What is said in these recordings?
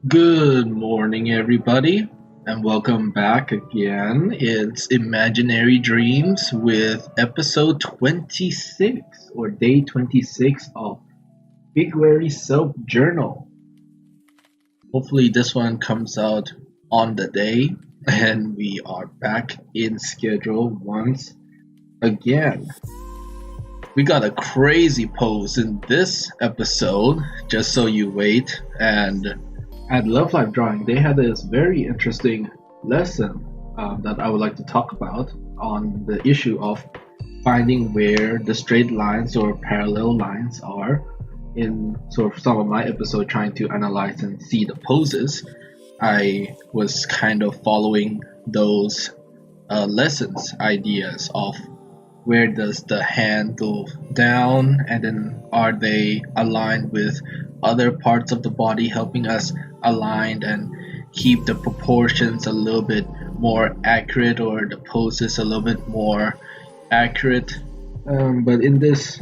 Good morning, everybody, and welcome back again. It's Imaginary Dreams with episode 26 or day 26 of Figuary Self Journal. Hopefully, this one comes out on the day, and we are back in schedule once again. We got a crazy pose in this episode, just so you wait. And at Love Life Drawing, they had this very interesting lesson that I would like to talk about on the issue of finding where the straight lines or parallel lines are in sort of some of my episode trying to analyze and see the poses. I was kind of following those lessons, ideas of where does the hand go down, and then are they aligned with other parts of the body, helping us aligned and keep the proportions a little bit more accurate, or the poses a little bit more accurate. But in this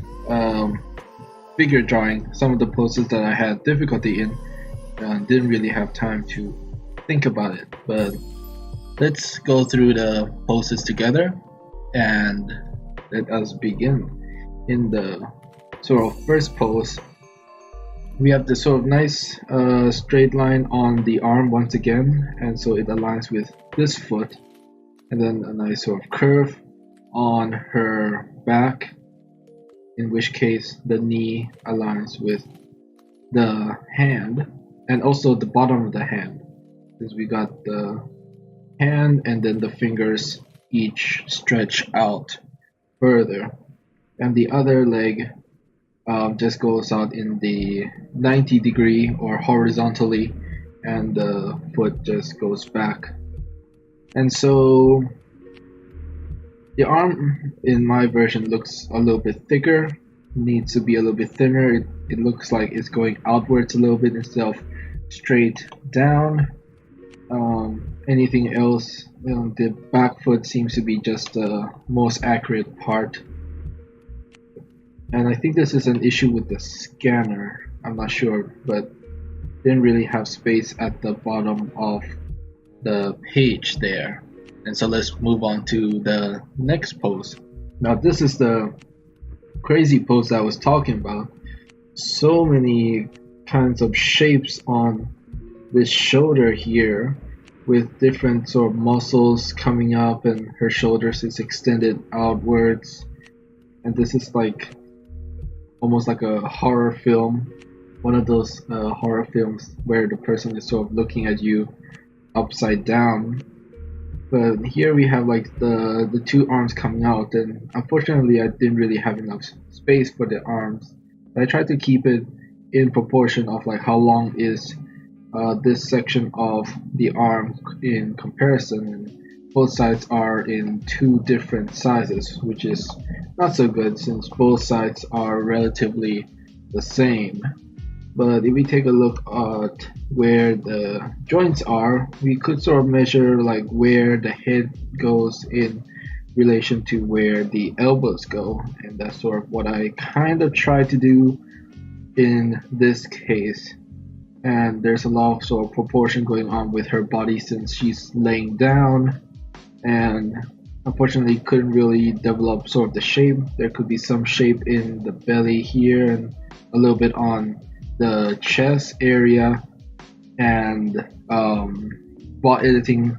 figure drawing, some of the poses that I had difficulty in didn't really have time to think about it. But let's go through the poses together and let us begin. In the sort of first pose, we have this sort of nice straight line on the arm once again, and so it aligns with this foot, and then a nice sort of curve on her back, in which case the knee aligns with the hand and also the bottom of the hand, because we got the hand and then the fingers each stretch out further, and the other leg just goes out in the 90-degree or horizontally, and the foot just goes back. And so the arm in my version looks a little bit thicker, needs to be a little bit thinner. It looks like it's going outwards a little bit instead of straight down. Anything else, the back foot seems to be just the most accurate part. And I think this is an issue with the scanner. I'm not sure, but didn't really have space at the bottom of the page there. And so let's move on to the next pose. Now this is the crazy pose that I was talking about. So many kinds of shapes on this shoulder here, with different sort of muscles coming up, and her shoulders is extended outwards. And this is like almost like a horror film, one of those horror films where the person is sort of looking at you upside down. But here we have like the two arms coming out, and unfortunately I didn't really have enough space for the arms. I tried to keep it in proportion of like how long is this section of the arm in comparison, and both sides are in two different sizes, which is not so good since both sides are relatively the same. But if we take a look at where the joints are, we could sort of measure like where the head goes in relation to where the elbows go, and that's sort of what I kind of tried to do in this case. And there's a lot of sort of proportion going on with her body since she's laying down, and unfortunately couldn't really develop sort of the shape. There could be some shape in the belly here and a little bit on the chest area. And while editing,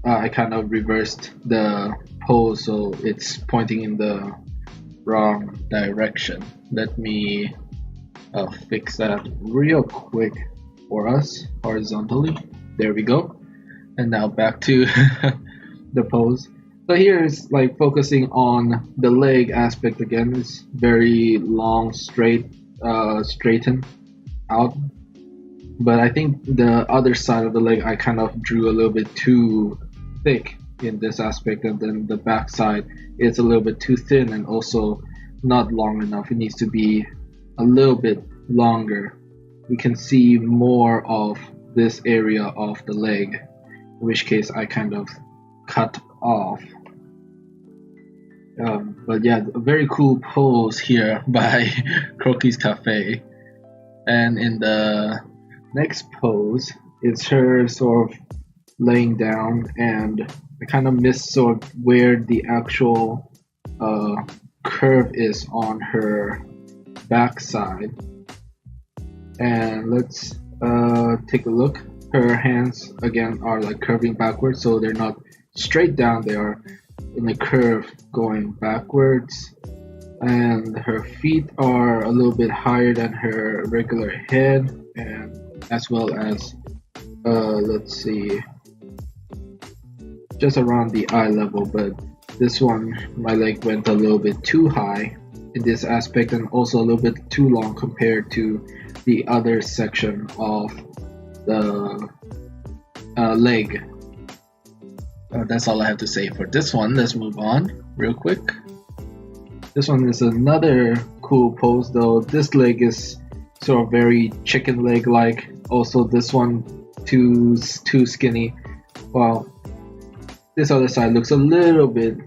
I kind of reversed the pose so it's pointing in the wrong direction. Let me fix that real quick for us horizontally. There we go. And now back to the pose. So here is like focusing on the leg aspect again. It's very long, straighten out. But I think the other side of the leg I kind of drew a little bit too thick in this aspect, and then the back side is a little bit too thin and also not long enough. It needs to be a little bit longer. We can see more of this area of the leg, in which case I kind of cut off. But yeah, a very cool pose here by CroquisCafe. And in the next pose is her sort of laying down, and I kind of missed sort of where the actual uh, curve is on her backside. And let's take a look. Her hands again are like curving backwards, so they're not straight down, they are in a curve going backwards. And her feet are a little bit higher than her regular head, and as well as let's see, just around the eye level. But this one, my leg went a little bit too high in this aspect, and also a little bit too long compared to the other section of the leg. That's all I have to say for this one. Let's move on real quick. This one is another cool pose, though this leg is sort of very chicken leg like. Also this one too skinny. Well, this other side looks a little bit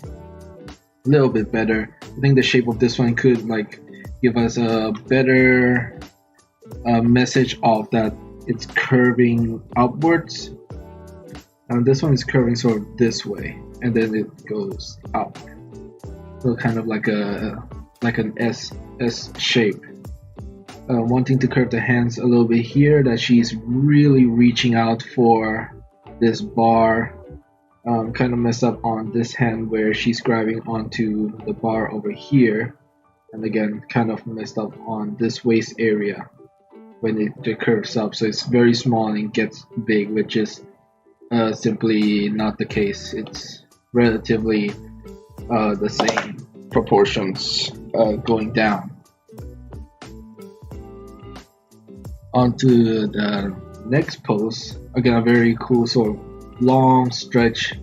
better. I think the shape of this one could like give us a better message of that it's curving outwards. And this one is curving sort of this way, and then it goes up. So kind of like an S shape. Wanting to curve the hands a little bit here, that she's really reaching out for this bar. Kind of messed up on this hand where she's grabbing onto the bar over here, and again kind of messed up on this waist area when it curves up, so it's very small and it gets big, which is simply not the case. It's relatively the same proportions going down. Onto the next pose, again a very cool sort of long stretch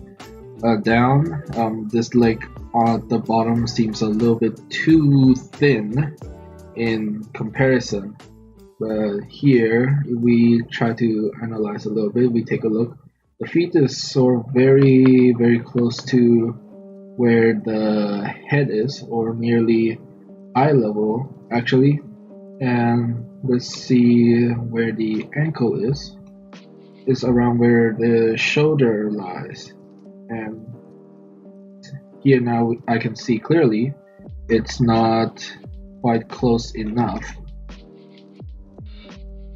down. This leg at the bottom seems a little bit too thin in comparison, but here we try to analyze a little bit. We take a look. The feet is sort of very close to where the head is, or nearly eye level actually. And let's see where the ankle is. It's around where the shoulder lies. And here now I can see clearly it's not quite close enough.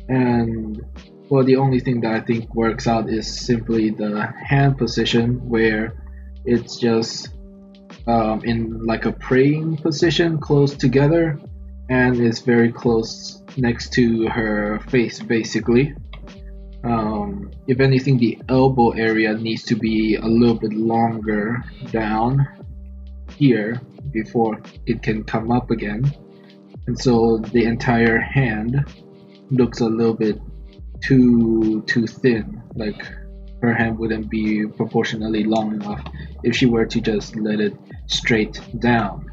And well, the only thing that I think works out is simply the hand position, where it's just in like a praying position close together, and it's very close next to her face basically. If anything, the elbow area needs to be a little bit longer down here before it can come up again, and so the entire hand looks a little bit too thin. Like her hand wouldn't be proportionally long enough if she were to just let it straight down.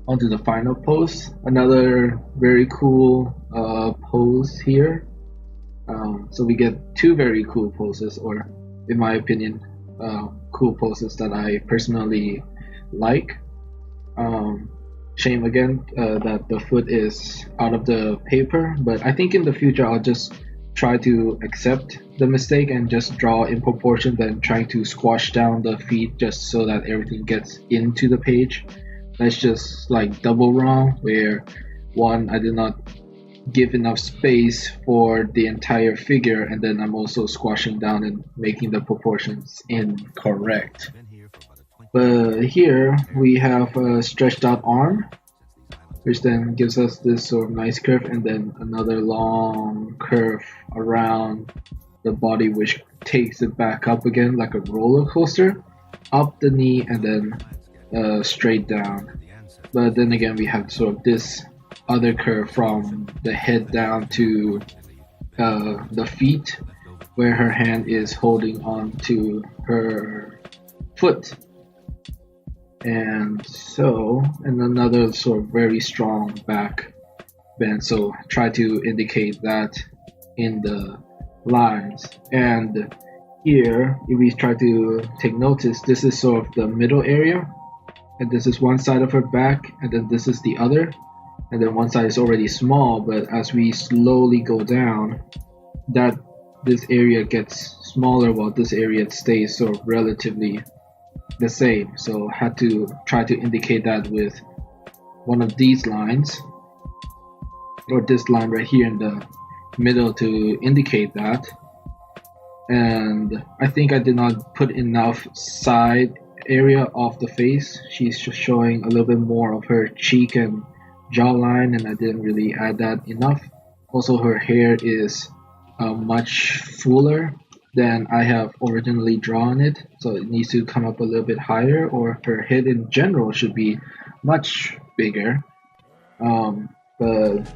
Onto the final pose, another very cool pose here. So we get two very cool poses, or in my opinion, cool poses that I personally like. Shame again that the foot is out of the paper, but I think in the future I'll just try to accept the mistake and just draw in proportion than trying to squash down the feet just so that everything gets into the page. That's just like double wrong, where one, I did not give enough space for the entire figure, and then I'm also squashing down and making the proportions incorrect. But here we have a stretched out arm, which then gives us this sort of nice curve, and then another long curve around the body, which takes it back up again like a roller coaster, up the knee and then straight down. But then again, we have sort of this other curve from the head down to the feet, where her hand is holding on to her foot. And another sort of very strong back bend, so try to indicate that in the lines. And here, if we try to take notice, this is sort of the middle area, and this is one side of her back, and then this is the other, and then one side is already small, but as we slowly go down, that this area gets smaller while this area stays sort of relatively the same. So had to try to indicate that with one of these lines, or this line right here in the middle to indicate that. And I think I did not put enough side area of the face. She's just showing a little bit more of her cheek and jawline, and I didn't really add that enough. Also, her hair is much fuller than I have originally drawn it, so it needs to come up a little bit higher, or her head in general should be much bigger. But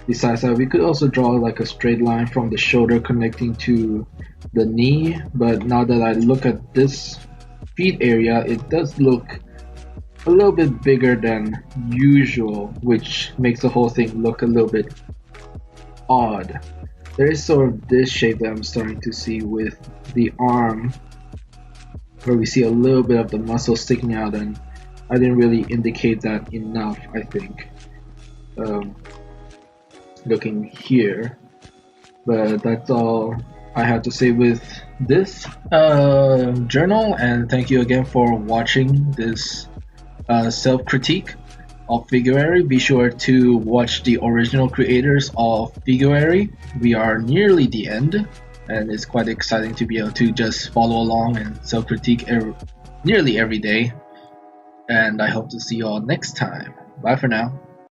besides that, we could also draw like a straight line from the shoulder connecting to the knee, but now that I look at this feet area, it does look a little bit bigger than usual, which makes the whole thing look a little bit odd. There is sort of this shape that I'm starting to see with the arm, where we see a little bit of the muscle sticking out, and I didn't really indicate that enough, I think, looking here. But that's all I have to say with this journal, and thank you again for watching this self-critique of Figuary. Be sure to watch the original creators of Figuary. We are nearly the end, and it's quite exciting to be able to just follow along and self-critique nearly every day. And I hope to see you all next time. Bye for now.